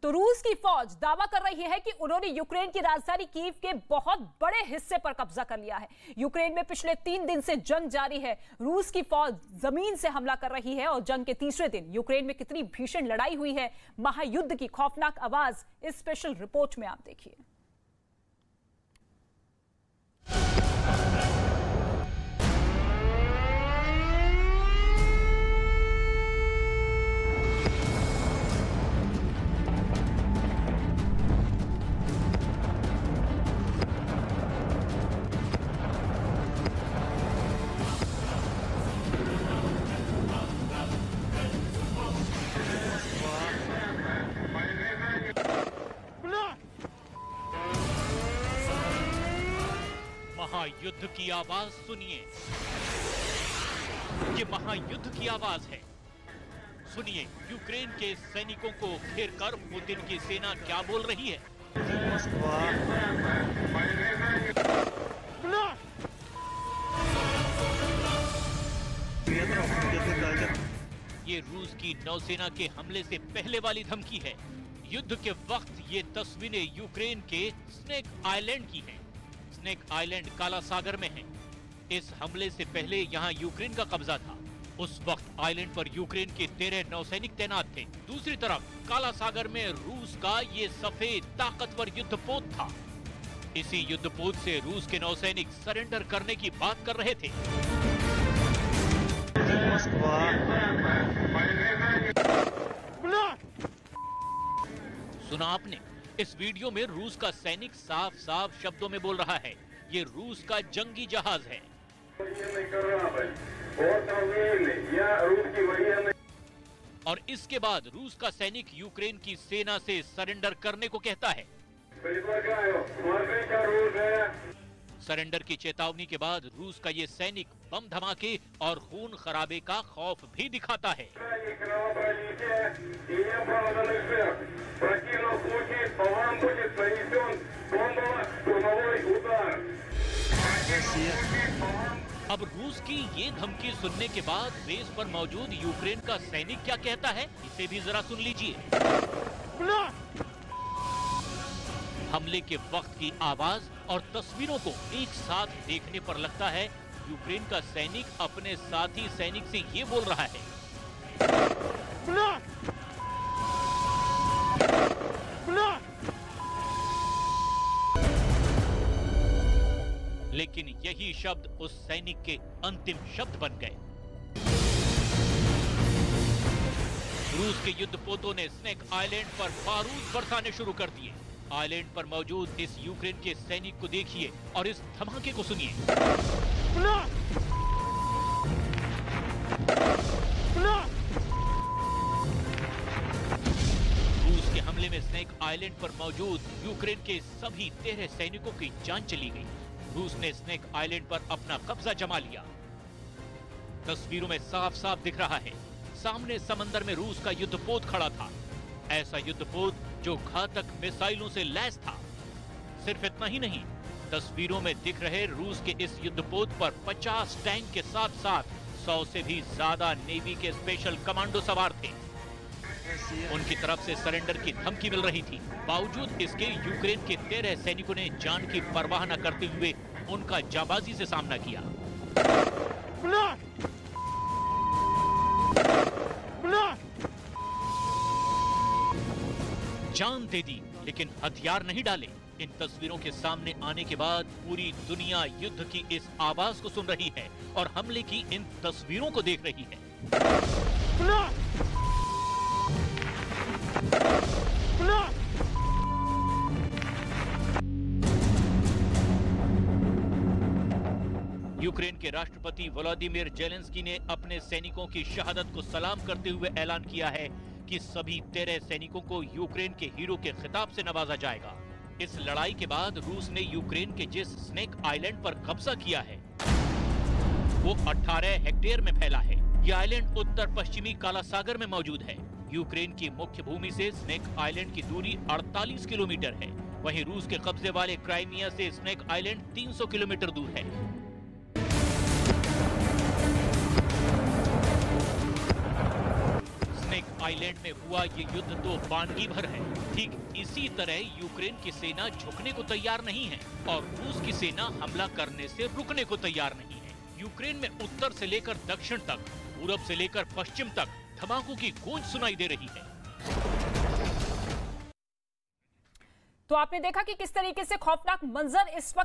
तो रूस की फौज दावा कर रही है कि उन्होंने यूक्रेन की राजधानी कीव के बहुत बड़े हिस्से पर कब्जा कर लिया है। यूक्रेन में पिछले 3 दिन से जंग जारी है। रूस की फौज जमीन से हमला कर रही है और जंग के तीसरे दिन यूक्रेन में कितनी भीषण लड़ाई हुई है, महायुद्ध की खौफनाक आवाज इस स्पेशल रिपोर्ट में आप देखिए। महायुद्ध की आवाज सुनिए। ये महायुद्ध की आवाज है। सुनिए यूक्रेन के सैनिकों को घेरकर पुतिन की सेना क्या बोल रही है। ये रूस की नौसेना के हमले से पहले वाली धमकी है। युद्ध के वक्त ये तस्वीरें यूक्रेन के स्नेक आइलैंड की हैं। स्नेक आइलैंड काला सागर में है। इस हमले से पहले यहाँ यूक्रेन का कब्जा था। उस वक्त आइलैंड पर यूक्रेन के 13 नौसैनिक तैनात थे। दूसरी तरफ काला सागर में रूस का ये सफेद ताकतवर युद्धपोत था। इसी युद्धपोत से रूस के नौसैनिक सरेंडर करने की बात कर रहे थे। सुना आपने? इस वीडियो में रूस का सैनिक साफ साफ शब्दों में बोल रहा है, ये रूस का जंगी जहाज है। और इसके बाद रूस का सैनिक यूक्रेन की सेना से सरेंडर करने को कहता है। सरेंडर की चेतावनी के बाद रूस का ये सैनिक बम धमाके और खून खराबे का खौफ भी दिखाता है। अब रूस की ये धमकी सुनने के बाद बेस पर मौजूद यूक्रेन का सैनिक क्या कहता है, इसे भी जरा सुन लीजिए। हमले के वक्त की आवाज और तस्वीरों को एक साथ देखने पर लगता है यूक्रेन का सैनिक अपने साथी सैनिक से ये बोल रहा है। लेकिन यही शब्द उस सैनिक के अंतिम शब्द बन गए। रूस के युद्धपोतों ने स्नेक आइलैंड पर बारूद बरसाने शुरू कर दिए। आइलैंड पर मौजूद इस यूक्रेन के सैनिक को देखिए और इस धमाके को सुनिए। रूस के हमले में स्नेक आइलैंड पर मौजूद यूक्रेन के सभी 13 सैनिकों की जान चली गई। रूस ने स्नेक आइलैंड पर अपना कब्जा जमा लिया। तस्वीरों में साफ साफ दिख रहा है, सामने समंदर में रूस का युद्धपोत खड़ा था। ऐसा युद्धपोत जो घातक मिसाइलों से लैस था। सिर्फ इतना ही नहीं, तस्वीरों में दिख रहे रूस के इस युद्धपोत पर 50 टैंक के साथ साथ 100 से भी ज्यादा नेवी के स्पेशल कमांडो सवार थे। उनकी तरफ से सरेंडर की धमकी मिल रही थी। बावजूद इसके यूक्रेन के 13 सैनिकों ने जान की परवाह न करते हुए उनका जाबाजी से सामना किया। जान दे दी लेकिन हथियार नहीं डाले। इन तस्वीरों के सामने आने के बाद पूरी दुनिया युद्ध की इस आवाज को सुन रही है और हमले की इन तस्वीरों को देख रही है। यूक्रेन के राष्ट्रपति व्लादिमीर जेलेंस्की ने अपने सैनिकों की शहादत को सलाम करते हुए ऐलान किया है कि सभी 13 सैनिकों को यूक्रेन के हीरो के खिताब से नवाजा जाएगा। इस लड़ाई के बाद रूस ने यूक्रेन के जिस स्नेक आइलैंड पर कब्जा किया है वो 18 हेक्टेयर में फैला है। यह आइलैंड उत्तर पश्चिमी काला सागर में मौजूद है। यूक्रेन की मुख्य भूमि से स्नेक आइलैंड की दूरी 48 किलोमीटर है। वहीं रूस के कब्जे वाले क्राइमिया से स्नेक आइलैंड 300 किलोमीटर दूर है। स्नेक आइलैंड में हुआ ये युद्ध तो वानगी भर है। ठीक इसी तरह यूक्रेन की सेना झुकने को तैयार नहीं है और रूस की सेना हमला करने से रुकने को तैयार नहीं है। यूक्रेन में उत्तर से लेकर दक्षिण तक, पूरब से लेकर पश्चिम तक धमाकों की गूंज सुनाई दे रही है। तो आपने देखा कि किस तरीके से खौफनाक मंजर इस वक्त